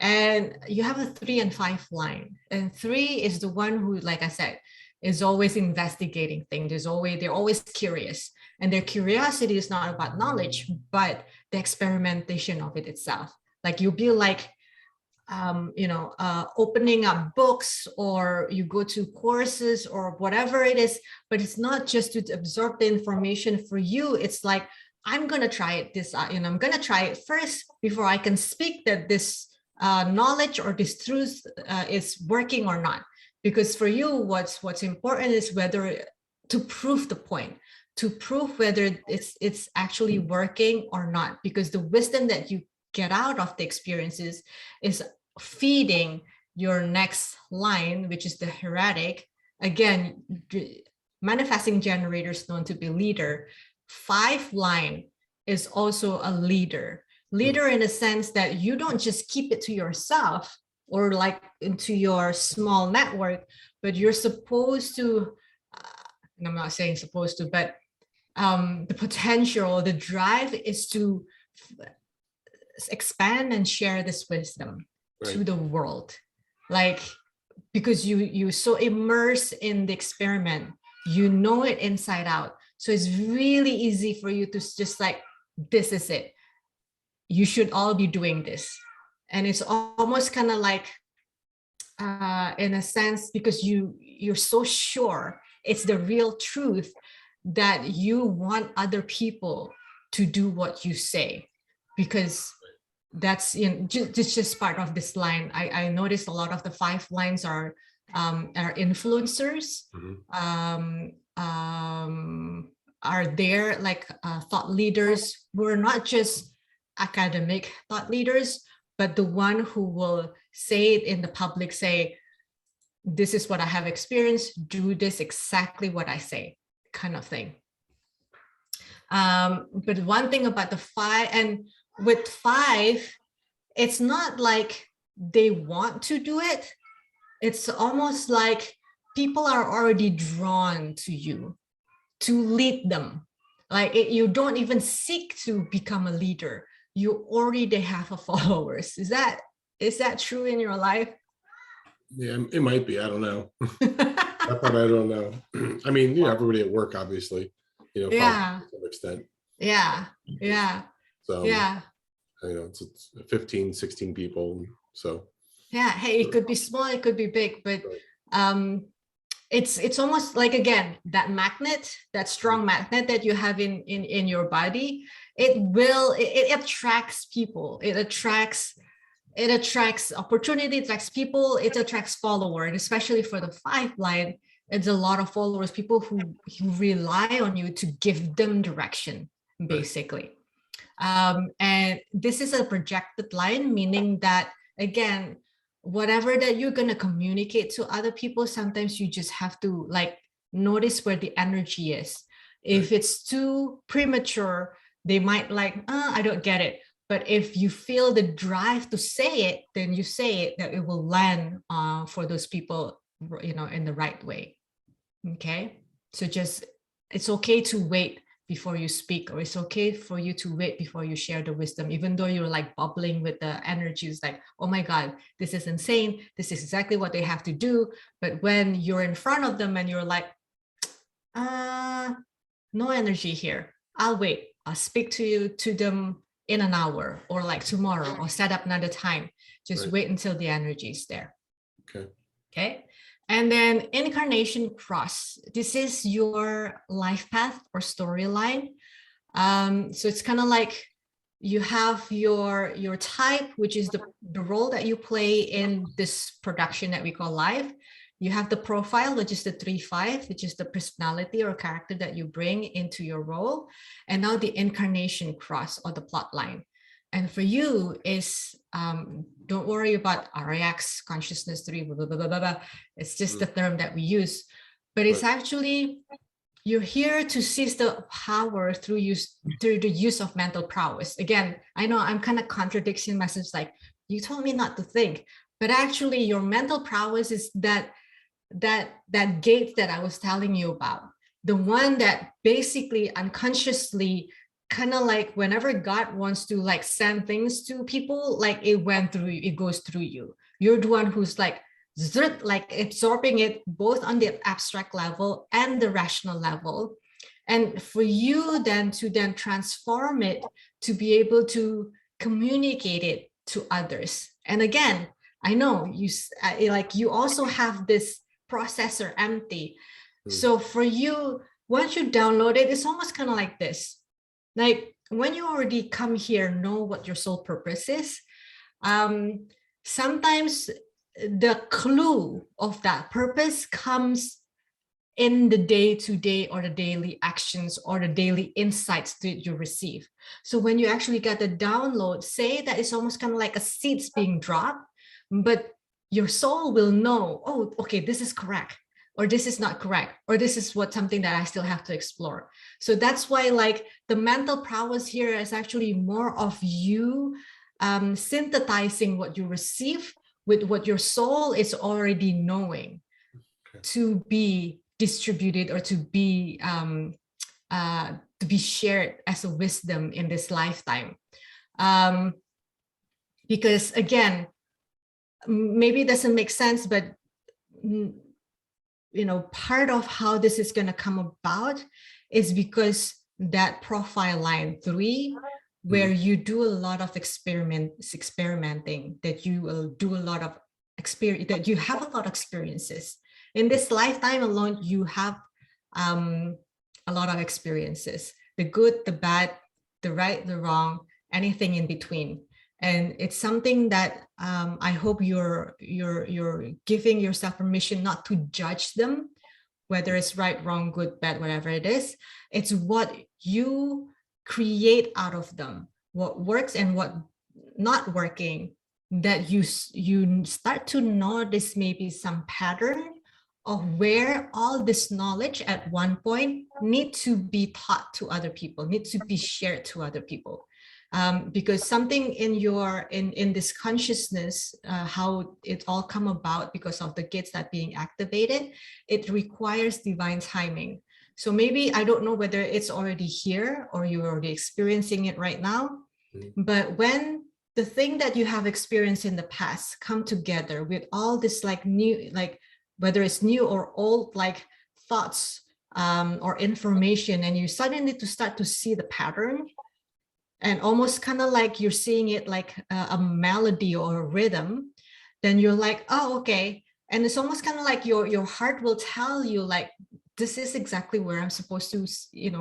And you have a 3 and 5 line. And 3 is the one who, like I said, is always investigating things. They're always curious. And their curiosity is not about knowledge, but the experimentation of it itself. Like you'll be like, opening up books, or you go to courses or whatever it is, but it's not just to absorb the information. For you, it's like, I'm going to try it I'm going to try it first before I can speak that this knowledge or this truth is working or not. Because for you, what's important is whether to prove the point, to prove whether it's actually working or not. Because the wisdom that you get out of the experiences is feeding your next line, which is the heretic. Again, manifesting generators known to be leader. 5 line is also a leader. Leader in a sense that you don't just keep it to yourself or like into your small network, but you're supposed to, and I'm not saying supposed to, but the potential, the drive is to expand and share this wisdom to the world. Like, because you're so immersed in the experiment, you know it inside out. So it's really easy for you to just like, this is it. You should all be doing this. And it's almost kind of like, in a sense, because you're so sure it's the real truth, that you want other people to do what you say, because that's just part of this line. I noticed a lot of the 5 lines are influencers, are there like thought leaders who are not just academic thought leaders, but the one who will say it in the public, say, this is what I have experienced, do this exactly what I say, kind of thing. But one thing about the 5, and with 5, it's not like they want to do it. It's almost like people are already drawn to you to lead them. Like you don't even seek to become a leader. You already have followers. Is that true in your life? Yeah, it might be. I don't know. That part I don't know. I mean, everybody at work, obviously, yeah, to some extent. Yeah. So yeah, it's 15, 16 people. So yeah. Hey, it could be small, it could be big, but it's almost like, again, that magnet, that strong magnet that you have in your body. it attracts people, it attracts opportunity, it attracts people, it attracts followers, especially for the 5 line. It's a lot of followers, people who rely on you to give them direction, basically. And this is a projected line, meaning that, again, whatever that you're going to communicate to other people, sometimes you just have to like notice where the energy is. If it's too premature, they might like, I don't get it. But if you feel the drive to say it, then you say it, that it will land for those people, you know, in the right way. Okay. So just, it's okay to wait before you speak, or it's okay for you to wait before you share the wisdom, even though you're like bubbling with the energies, like, oh my God, this is insane. This is exactly what they have to do. But when you're in front of them and you're like, no energy here. I'll wait. I'll speak to them in an hour, or like tomorrow, or set up another time. Just wait until the energy is there. Okay. And then incarnation cross. This is your life path or storyline. So it's kind of like you have your type, which is the role that you play in this production that we call life. You have the profile, which is the 3-5, which is the personality or character that you bring into your role. And now the incarnation cross, or the plot line. And for you is, don't worry about RAX, consciousness 3, blah, blah, blah, blah, blah. It's just the term that we use. But it's actually, you're here to seize the power through the use of mental prowess. Again, I know I'm kind of contradicting myself, like, you told me not to think. But actually, your mental prowess is that gate that I was telling you about, the one that basically unconsciously, kind of like whenever God wants to like send things to people, like it went through you, it goes through you. You're the one who's like absorbing it both on the abstract level and the rational level. And for you then to transform it to be able to communicate it to others. And again, I know you also have this processor empty. So for you, once you download it, it's almost kind of like this. Like when you already come here, know what your soul purpose is. Sometimes the clue of that purpose comes in the day-to-day or the daily actions or the daily insights that you receive. So when you actually get the download, say that it's almost kind of like a seeds being dropped, but your soul will know, oh, okay, this is correct, or this is not correct, or this is something that I still have to explore. So that's why like the mental prowess here is actually more of you synthesizing what you receive with what your soul is already knowing to be distributed or to be shared as a wisdom in this lifetime. Because again, maybe it doesn't make sense, but you know, part of how this is going to come about is because that profile line 3, where you do a lot of experimenting, that you will do a lot of experience, that you have a lot of experiences in this lifetime alone. You have a lot of experiences, the good, the bad, the right, the wrong, anything in between. And it's something that I hope you're giving yourself permission not to judge them, whether it's right, wrong, good, bad, whatever it is. It's what you create out of them, what works and what not working, that you start to notice maybe some pattern of where all this knowledge at one point need to be taught to other people, need to be shared to other people. Because something in this consciousness, how it all come about because of the gates that being activated, it requires divine timing. So maybe, I don't know whether it's already here or you're already experiencing it right now, but when the thing that you have experienced in the past come together with all this like new, like whether it's new or old, like thoughts or information, and you suddenly start to see the pattern, and almost kind of like you're seeing it like a melody or a rhythm, then you're like, oh, okay. And it's almost kind of like your heart will tell you, like, this is exactly where I'm supposed to,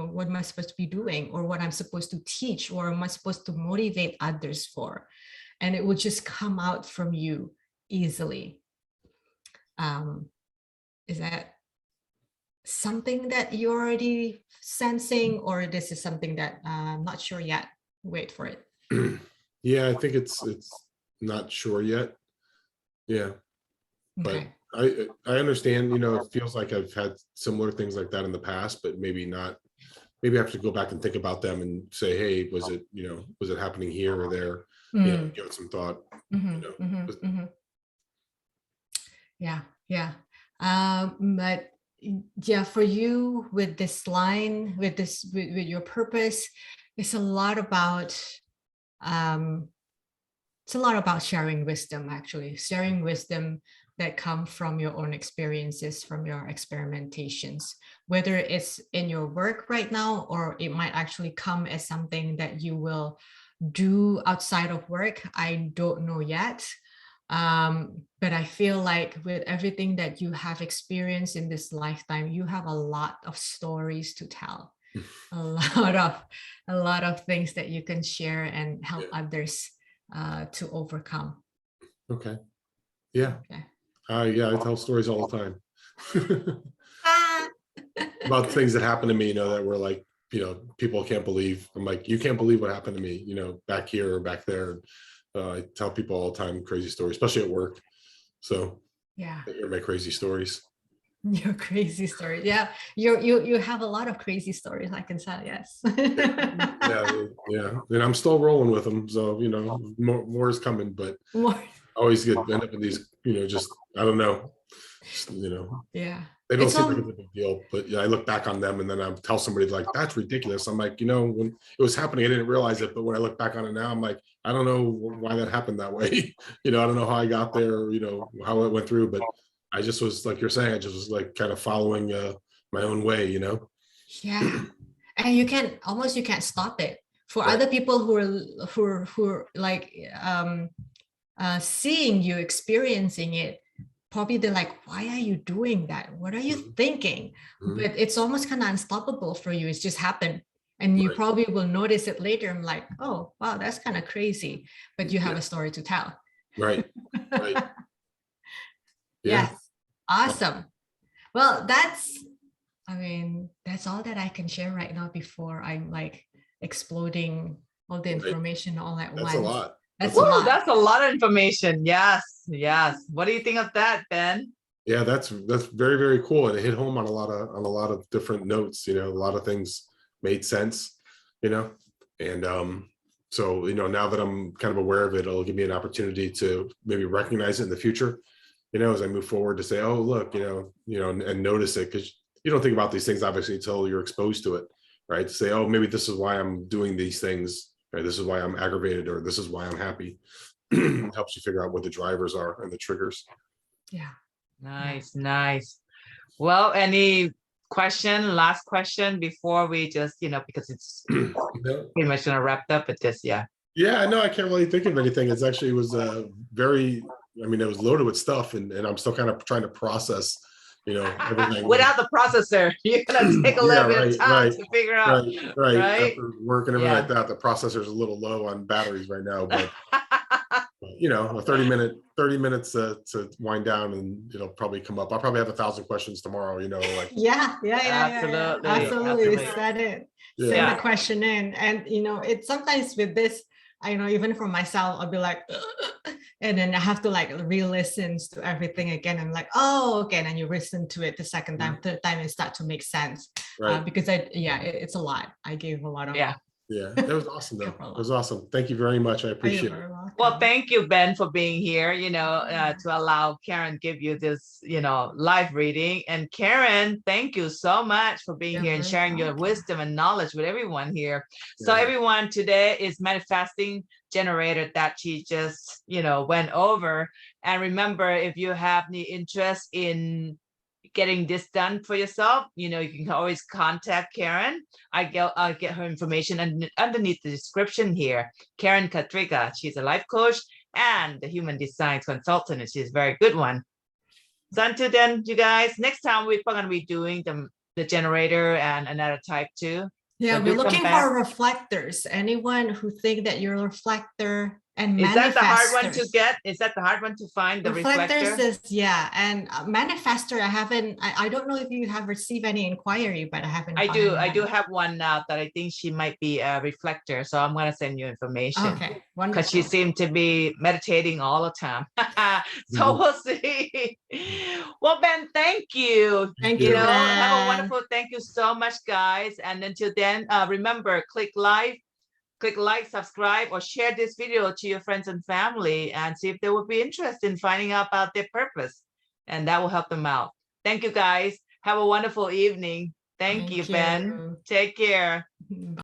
what am I supposed to be doing, or what I'm supposed to teach, or am I supposed to motivate others for? And it will just come out from you easily. Is that something that you're already sensing, or this is something that I'm not sure yet? Wait for it. Yeah, I think it's not sure yet. Yeah, but Okay. I understand, it feels like I've had similar things like that in the past, but maybe not. Maybe I have to go back and think about them and say, hey, was it happening here or there? Give it some thought. Yeah. But yeah, for you with this line, with your purpose, it's a lot about sharing wisdom, actually, sharing wisdom that come from your own experiences, from your experimentations, whether it's in your work right now, or it might actually come as something that you will do outside of work. I don't know yet. But I feel like with everything that you have experienced in this lifetime, you have a lot of stories to tell, a lot of things that you can share and help others to overcome. Okay. Yeah. Okay. Yeah, I tell stories all the time about things that happened to me, that were like, people can't believe. I'm like, you can't believe what happened to me, back here or back there. I tell people all the time crazy stories, especially at work. So yeah, they're my crazy stories. Your crazy story. Yeah, you have a lot of crazy stories, I can tell. Yes. yeah. And I'm still rolling with them. So, more is coming, but more. Always end up in these, just, I don't know, Yeah. They don't seem like it's a big deal, but yeah, I look back on them and then I tell somebody like, that's ridiculous. I'm like, when it was happening, I didn't realize it. But when I look back on it now, I'm like, I don't know why that happened that way. I don't know how I got there, how it went through, but I just was like you're saying, I just was like kind of following my own way, Yeah. And you can't stop it. For Right. other people who are like seeing you experiencing it, probably they're like, why are you doing that? What are you thinking? But it's almost kind of unstoppable for you. It's just happened. And you probably will notice it later. I'm like, oh, wow, that's kind of crazy. But you have a story to tell. Right. Yes. Awesome. Well, that's all that I can share right now before I'm like exploding all the information all at once. That's a lot. That's a lot of information. Yes. What do you think of that, Ben? Yeah, that's very, very cool. And it hit home on a lot of different notes. A lot of things made sense, and so now that I'm kind of aware of it, it'll give me an opportunity to maybe recognize it in the future, as I move forward, to say, oh, look, and notice it, because you don't think about these things obviously until you're exposed to it, right? To say, oh, maybe this is why I'm doing these things, right? This is why I'm aggravated, or this is why I'm happy. It helps you figure out what the drivers are and the triggers. Yeah. Nice. Well, any last question before we just, because it's pretty much gonna wrap up at this, Yeah, no, I can't really think of anything. It was very, it was loaded with stuff, and I'm still kind of trying to process, everything. Without the processor, you're gonna take a little bit of time to figure out. Right. After work and everything like that, the processor's a little low on batteries right now, but a 30 minutes to wind down, and it'll probably come up. I'll probably have 1,000 questions tomorrow, like. Absolutely. Said it. Send the question in. And it's sometimes with this, even for myself, I'll be like, and then I have to like re-listen to everything again. I'm like, oh, okay. And then you listen to it the second time, third time, it starts to make sense. Because it's a lot. I gave a lot of. Yeah, that was awesome though. It was awesome. Thank you very much. I appreciate it. Well, thank you, Ben, for being here, to allow Karen give you this, live reading. And Karen, thank you so much for being here and sharing your wisdom and knowledge with everyone here. So everyone, today is manifesting generator that she just, went over. And remember, if you have the interest in getting this done for yourself, you can always contact Karen. I'll get her information underneath the description here. Karen Katrika, she's a life coach and the human design consultant, and she's a very good one. So until then, you guys, next time we're going to be doing the the generator and another type too. Yeah, So we're do come looking back. for reflectors. Anyone who think that you're a reflector and Is that the hard one to manifestors. get? Is that the hard one to find, the Reflectors reflector? is, yeah, and manifestor, I don't know if you have received any inquiry, but I haven't. I do found have one now that I think she might be a reflector. So I'm going to send you information. Okay, Because wonderful. she seemed to be meditating all the time. So Mhm. we'll see. Well, Ben, thank you. Thank You you, know, have a Ben. wonderful, thank you so much, guys. And until then, remember, click like, subscribe, or share this video to your friends and family and see if they would be interested in finding out about their purpose. And that will help them out. Thank you, guys. Have a wonderful evening. Thank you, Ben. Take care. Bye.